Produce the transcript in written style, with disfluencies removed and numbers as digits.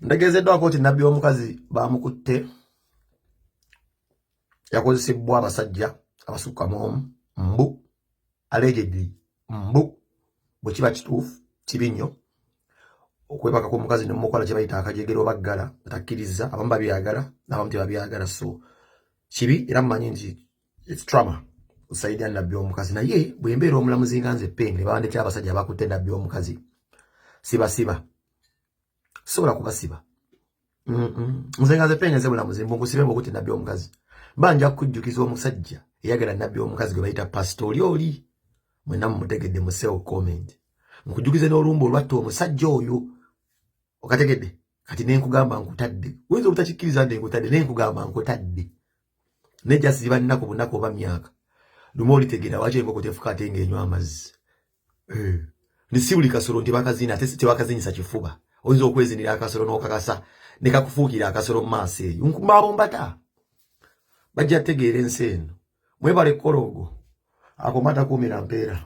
Ndagezeddwa koti nabbi omukazi bamukutte yakozesebwa abasajja abasukka mu mbu allegedly mbu bwe kiba kituufu kibi nnyo okwebaka kw'omukazi ne mukola kye bayita akajegero baggala batakkiriza abamu babyagala n'abamu tebabyagala so kibi era mmanyi nti it's trauma osaidia nabbi omukazi naye bwe mbeera omulamuzi nga nze penge babandekera abasajja abakutte nabbi omukazi siba sobola kubasiba nze nga nze penge nze mulamuzi mbungusibe mbukutte nabbi omukazi banja kujjukiza omusajja eyagala nabbi omukazi gwe bayita pastori oli mwena mumutegedde mu seo comment nkujjukize n'olumba olwatta omusajja oyo okategedde kati nenkugamba nkutadde weza obutakikkiriza nti nkutadde nenkugamba nkutadde nejja siba nnaku bunaku oba myaka lumu olitegera waki enkoko tefuka ate ng'enywa amazzi ni si buli kasolo nti bakazina ate tebakazinyisa kifuba oyinza okwezinira akasolo n'okakasa ne kakufuukira akasolo mu maaso eyo nkumabombata bajja tegeera ensi eno mwebale kologo ako mata kumira mpeera